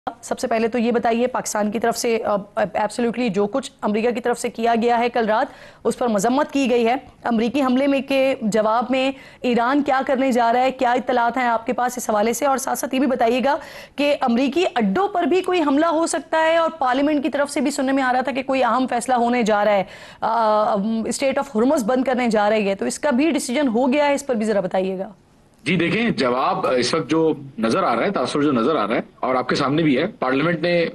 सबसे पहले तो ये बताइए, पाकिस्तान की तरफ से एब्सोल्युटली जो कुछ अमेरिका की तरफ से किया गया है कल रात, उस पर मजम्मत की गई है। अमेरिकी हमले में के जवाब में ईरान क्या करने जा रहा है, क्या इत्तलात हैं आपके पास इस हवाले से? और साथ साथ ये भी बताइएगा कि अमेरिकी अड्डों पर भी कोई हमला हो सकता है, और पार्लियामेंट की तरफ से भी सुनने में आ रहा था कि कोई अहम फैसला होने जा रहा है, स्टेट ऑफ हुर्मुज़ बंद करने जा रही है, तो इसका भी डिसीजन हो गया है? इस पर भी जरा बताइएगा। जी देखें, जवाब इस वक्त जो नजर आ रहा है, तासुर जो नजर आ रहा है और आपके सामने भी है, पार्लियामेंट ने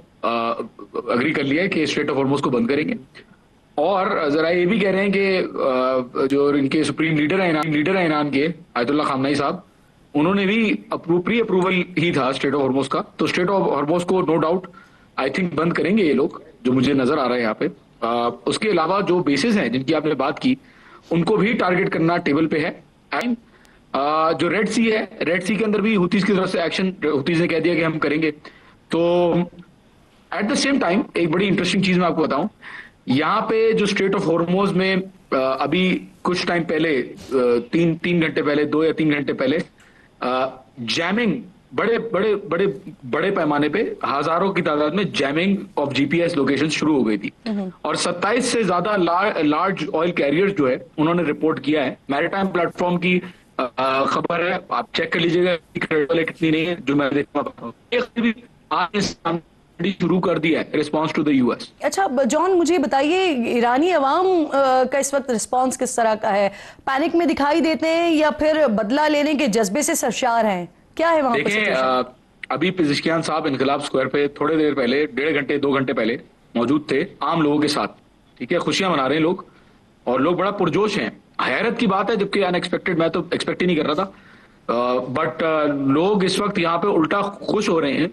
अग्री कर लिया है कि स्ट्रेट ऑफ हॉर्मुज़ को बंद करेंगे। और जरा ये भी कह रहे हैं कि जो इनके सुप्रीम लीडर है ईरान के आयतुल्लाह खामनेई साहब, उन्होंने भी प्री अप्रूवल ही था स्ट्रेट ऑफ हॉर्मुज़ का। तो स्ट्रेट ऑफ हॉर्मुज़ को नो डाउट आई थिंक बंद करेंगे ये लोग, जो मुझे नजर आ रहा है यहाँ पे। उसके अलावा जो बेसिस हैं जिनकी आपने बात की, उनको भी टारगेट करना टेबल पे है। एंड जो रेड सी है, रेड सी के अंदर भी हुतीज की तरफ से एक्शन, हुतीज ने कह दिया कि हम करेंगे। तो एट द सेम टाइम एक बड़ी इंटरेस्टिंग चीज मैं आपको बताऊं, यहाँ पे जो स्ट्रेट ऑफ हॉर्मुज़ में अभी कुछ टाइम पहले, तीन घंटे पहले, 2 या 3 घंटे पहले जैमिंग बड़े बड़े बड़े बड़े पैमाने पे हजारों की तादाद में जैमिंग ऑफ जीपीएस लोकेशन शुरू हो गई थी। और 27 से ज्यादा लार्ज ऑयल कैरियर्स जो है उन्होंने रिपोर्ट किया है। मैरीटाइम प्लेटफॉर्म की खबर है, आप चेक कर लीजिएगा कितनी नहीं है, जो मैं देखता शुरू कर दिया है रिस्पांस टू द यूएस। अच्छा जॉन, मुझे बताइए ईरानी अवाम का इस वक्त रिस्पांस किस तरह का है? पैनिक में दिखाई देते हैं या फिर बदला लेने के जज्बे से सरशार हैं? क्या है वहां पर? अभी पेज़ेश्कियान साहब इनकलाब स्क्वायर पे थोड़ी देर पहले, 1.5 घंटे 2 घंटे पहले मौजूद थे आम लोगों के साथ। ठीक है, खुशियां मना रहे हैं लोग और लोग बड़ा पुरजोश हैं। हैरत की बात है, जबकि अनएक्सपेक्टेड, मैं तो एक्सपेक्ट ही नहीं कर रहा था। बट लोग इस वक्त यहाँ पे उल्टा खुश हो रहे हैं।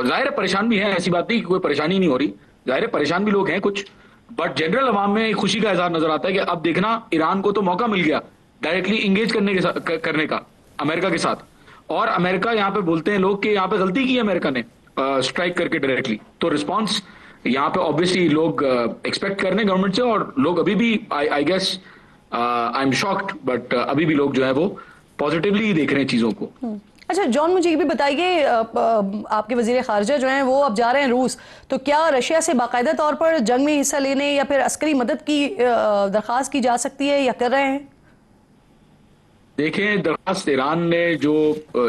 जाहिर है परेशान भी हैं, ऐसी बात नहीं कि कोई परेशानी नहीं हो रही, जाहिर है परेशान भी लोग हैं कुछ। बट जनरल अवाम में खुशी का इजहार नजर आता है कि अब देखना, ईरान को तो मौका मिल गया डायरेक्टली इंगेज करने का अमेरिका के साथ। और अमेरिका, यहाँ पे बोलते हैं लोग कि यहाँ पे गलती की है अमेरिका ने स्ट्राइक करके डायरेक्टली। तो रिस्पॉन्स यहाँ पे ऑब्वियसली लोग एक्सपेक्ट कर रहे हैं गवर्नमेंट से, और लोग अभी भी I guess, I am shocked, but अभी भी लोग जो है वो पॉजिटिवली देख रहे हैं चीजों को। अच्छा जॉन, मुझे ये भी बताइए, आपके वजीर खारजा जो हैं वो अब जा रहे हैं रूस, तो क्या रशिया से बाकायदा तौर पर जंग में हिस्सा लेने या फिर अस्करी मदद की दरख्वास्त की जा सकती है या कर रहे हैं? देखें, दरख्वास्त ईरान ने जो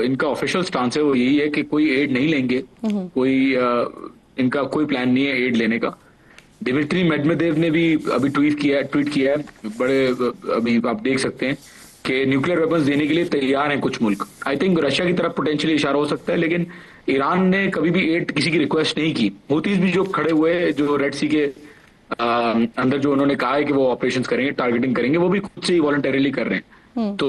इनका ऑफिशियल स्टांस है वो यही है कि कोई एड नहीं लेंगे, कोई इनका कोई प्लान नहीं है एड लेने का। दिमित्री मेदवेदेव ने भी अभी ट्वीट किया है, बड़े अभी आप देख सकते हैं कि न्यूक्लियर वेपन्स देने के लिए तैयार हैं कुछ मुल्क। आई थिंक रशिया की तरफ पोटेंशियली इशारा हो सकता है, लेकिन ईरान ने कभी भी एड किसी की रिक्वेस्ट नहीं की। हुतीज भी जो खड़े हुए, जो रेड सी के अंदर जो उन्होंने कहा है कि वो ऑपरेशंस करेंगे, टारगेटिंग करेंगे, वो भी खुद से ही वॉलंटरीली कर रहे हैं। तो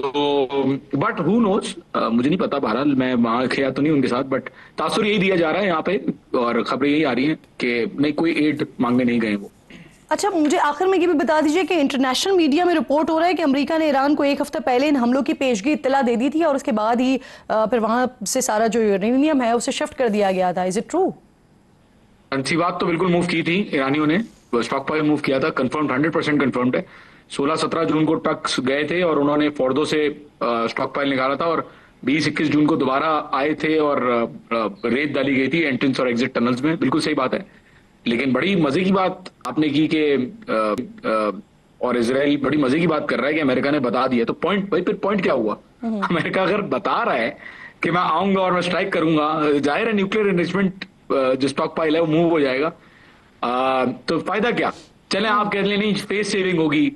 बट हु नोज, मुझे नहीं पता, बहरहाल मैं वहां खिया तो नहीं उनके साथ, बट तासुर यही दिया जा रहा है यहाँ पे और खबरें यही आ रही हैं कि नहीं, कोई एड मांगने नहीं गए वो। अच्छा, मुझे आखिर में ये भी बता दीजिए कि इंटरनेशनल मीडिया में रिपोर्ट हो रहा है कि अमेरिका ने ईरान को एक हफ्ता पहले इन हमलों की पेशगी इत्तला दे दी थी और उसके बाद ही फिर वहां से सारा जो यूरेनियम है उसे शिफ्ट कर दिया गया था। Is it true? अच्छी बात तो बिल्कुल मूव की थी ईरानियों ने, स्टॉक पाइल मूव किया था, कंफर्म्ड, 100% कंफर्म्ड है। 16-17 जून को ट्रक्स गए थे और उन्होंने फोर्डो से स्टॉक पाइल निकाला था, और 20-21 जून को दोबारा आए थे और रेत डाली गई थी एंट्रेंस और एग्जिट टनल्स में। बिल्कुल सही बात है, लेकिन बड़ी मजे की बात आपने की कि और इजराइल बड़ी मजे की बात कर रहा है कि अमेरिका ने बता दिया। तो पॉइंट भाई, फिर पॉइंट क्या हुआ? अमेरिका अगर बता रहा है कि मैं आऊंगा और मैं स्ट्राइक करूंगा, जाहिर है न्यूक्लियर एनरिचमेंट जो स्टॉक पाइल है वो मूव हो जाएगा। तो फायदा क्या? चले आप कह लें नहीं, स्पेस सेविंग होगी,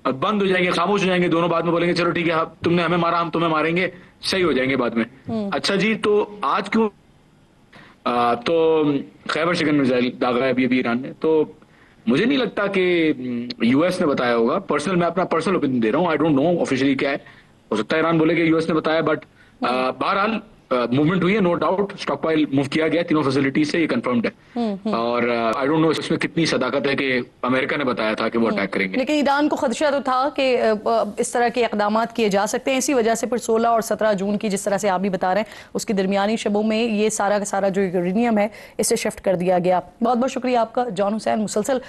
बंद हो जाएंगे, खामोश हो जाएंगे, दोनों बाद में बोलेंगे चलो ठीक है, तुमने हमें मारा, हम तुम्हें मारेंगे, सही हो जाएंगे बाद में। अच्छा जी, तो आज क्यों? तो खैबर शिकन मिसाइल दागा है अभी ईरान ने, तो मुझे नहीं लगता कि यूएस ने बताया होगा। पर्सनल, मैं अपना पर्सनल ओपिनियन दे रहा हूँ, आई डोंट नो ऑफिशियली क्या है, हो सकता है ईरान बोले कि यूएस ने बताया, बट बहरहाल मूवमेंट हुई है, no doubt, stockpile move किया गया तीनों फैसिलिटी से, ये कंफर्म्ड है। और आई डोंट नो इसमें कितनी सदाकत है कि अमेरिका ने बताया था कि वो अटैक करेंगे। लेकिन ईरान को खदशा तो था कि इस तरह के इकदाम किए जा सकते हैं, इसी वजह से फिर 16 और 17 जून की, जिस तरह से आप भी बता रहे हैं, उसकी दरमियानी शबों में ये सारा का सारा जो यूरेनियम है इसे शिफ्ट कर दिया गया। बहुत बहुत शुक्रिया आपका जॉन हुसैन, मुसलसल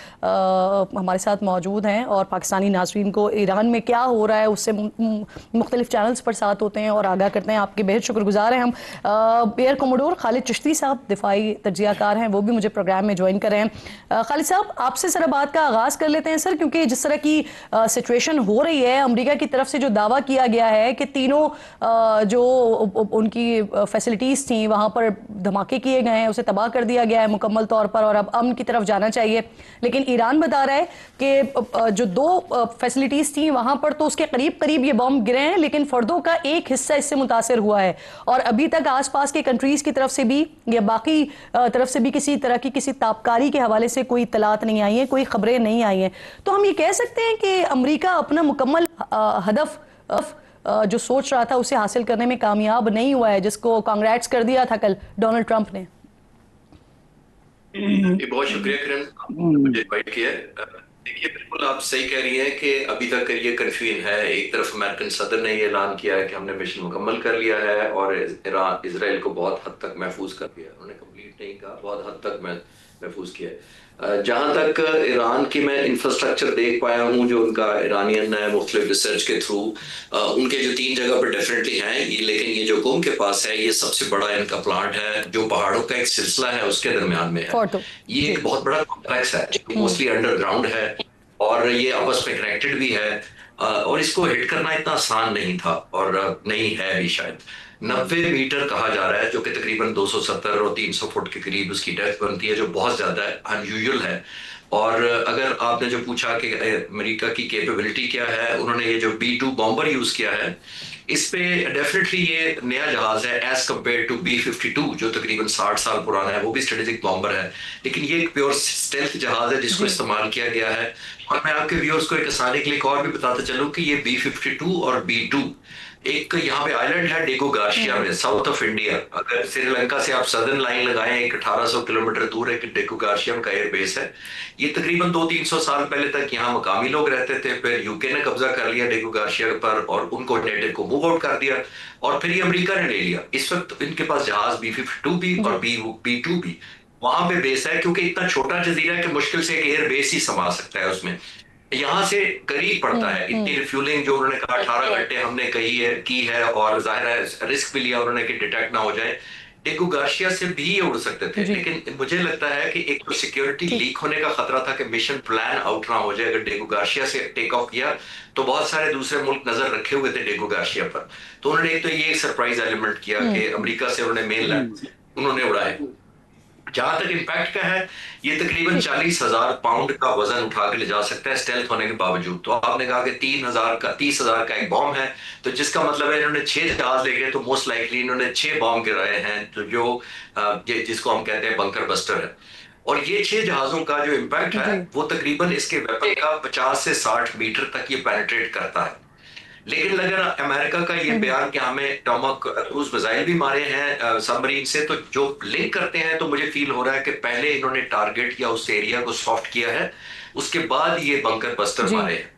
हमारे साथ मौजूद हैं और पाकिस्तानी नाज़रीन को ईरान में क्या हो रहा है उससे मुख्तलिफ चैनल्स पर साथ होते हैं और आगाह करते हैं। आपके बेहद शुक्रगुजार हैं। हम एयर कोमोडोर खालिद चिश्ती साहब, दिफाई तज्जियाकार हैं, वो भी मुझे प्रोग्राम में ज्वाइन कर रहे हैं। खालिद साहब, आपसे सर बात का आगाज़ कर लेते हैं सर, क्योंकि जिस तरह की सिचुएशन हो रही है, अमेरिका की तरफ से जो दावा किया गया है कि तीनों जो उनकी फैसिलिटीज़ थी वहाँ पर धमाके किए गए हैं, उसे तबाह कर दिया गया है मुकम्मल तौर पर और अब अमन की तरफ जाना चाहिए। लेकिन ईरान बता रहा है कि जो 2 फैसिलिटीज़ थी वहाँ पर तो उसके करीब करीब ये बम गिरे हैं, लेकिन फर्दों का एक हिस्सा इससे मुतासर हुआ है और अभी तक आसपास के कंट्रीज की तरफ से भी या बाकी तरफ से भी किसी तरह की किसी ताबकारी के हवाले से कोई इत्तलात नहीं आई है, कोई खबरें नहीं आई हैं। तो हम ये कह सकते हैं कि अमेरिका अपना मुकम्मल हदफ जो सोच रहा था उसे हासिल करने में कामयाब नहीं हुआ है, जिसको कांग्रेट्स कर दिया था कल डोनाल्ड ट्रंप ने। बहुत शुक्रिया किरण, आपने मुझे इनवाइट किया। देखिए, बिल्कुल आप सही कह रही हैं कि अभी तक ये कंफ्यूजन है। एक तरफ अमेरिकन सदर ने ये ऐलान किया है कि हमने मिशन मुकम्मल कर लिया है और इसराइल को बहुत हद तक महफूज कर दिया। उन्होंने कंप्लीट नहीं कहा, बहुत हद तक महफूज किया है। जहां तक ईरान की मैं इंफ्रास्ट्रक्चर देख पाया हूं, जो उनका ईरानियन है मुख्तलिफ रिसर्च के थ्रू, उनके जो 3 जगह पर डेफिनेटली हैं ये, लेकिन ये जो कुम के पास है ये सबसे बड़ा इनका प्लांट है, जो पहाड़ों का एक सिलसिला है उसके दरमियान में है। ये एक बहुत बड़ा कॉम्प्लेक्स है, मोस्टली अंडरग्राउंड है और ये आपस में कनेक्टेड भी है और इसको हिट करना इतना आसान नहीं था और नहीं है भी शायद। 90 मीटर कहा जा रहा है, जो कि तकरीबन 270 और 300 फुट के करीब उसकी डेप्थ बनती है, जो बहुत ज्यादा है, अनयूजुअल है। और अगर आपने जो पूछा कि अमेरिका की कैपेबिलिटी क्या है, उन्होंने ये जो B-2 बॉम्बर यूज किया है, इस पे डेफिनेटली ये नया जहाज है एज कम्पेयर टू B-52 जो तकरीबन 60 साल पुराना है, वो भी स्ट्रेटेजिक बॉम्बर है, लेकिन ये एक प्योर स्टेल्थ जहाज है जिसको इस्तेमाल किया गया है। और मैं आपके व्यूअर्स को एक आसानी के लिए एक और भी बताता चलूं कि ये B-52 और B-2 एक यहाँ पे आइलैंड है डेगो गार्शिया में, साउथ ऑफ इंडिया। अगर श्रीलंका से आप सदर्न लाइन लगाएं, एक 1800 किलोमीटर दूर एक डेगो गार्शिया का एयर बेस है। ये तकरीबन 200-300 साल पहले तक यहाँ मकामी लोग रहते थे, फिर यूके ने कब्जा कर लिया डेगो गार्शिया पर और उनको नेटिव को मूव आउट कर दिया और फिर ये अमेरिका ने ले लिया। इस वक्त इनके पास जहाज B-52 भी और B-2 भी वहां पे बेस है, क्योंकि इतना छोटा जजीरा कि मुश्किल से एक एयर बेस ही संभाल सकता है उसमें। यहाँ से करीब पड़ता है, इतनी रिफ्यूलिंग जो उन्होंने कहा 18 घंटे हमने की है और जाहिर है रिस्क भी लिया उन्होंने कि डिटेक्ट ना हो जाए। डेगो गार्शिया से भी ये उड़ सकते थे, लेकिन मुझे लगता है कि एक तो सिक्योरिटी लीक होने का खतरा था कि मिशन प्लान आउट ना हो जाए। अगर डेगो गार्शिया से टेक ऑफ किया तो बहुत सारे दूसरे मुल्क नजर रखे हुए थे डेगो गार्शिया पर, तो उन्होंने एक तो ये सरप्राइज एलिमेंट किया कि अमेरिका से उन्होंने मेन लैंड उन्होंने उड़ाए। जहां तक इम्पैक्ट का है, ये तकरीबन 40,000 पाउंड का वजन उठा के ले जा सकता है स्टेल्थ होने के बावजूद। तो आपने कहा कि 30,000 का एक बॉम्ब है, तो जिसका मतलब है इन्होंने 6 जहाज ले गए, तो मोस्ट लाइकली इन्होंने 6 बॉम्ब गिराए हैं, तो जिसको हम कहते हैं बंकर बस्टर है। और ये 6 जहाजों का जो इम्पैक्ट है वो तकरीबन इसके वेपन का 50 से 60 मीटर तक ये पेनिट्रेट करता है। लेकिन अगर अमेरिका का ये बयान कि हमें टॉमहॉक क्रूज मिसाइल भी मारे हैं सबमरीन से, तो जो लिंक करते हैं तो मुझे फील हो रहा है कि पहले इन्होंने टारगेट या उस एरिया को सॉफ्ट किया है, उसके बाद ये बंकर बस्टर मारे हैं।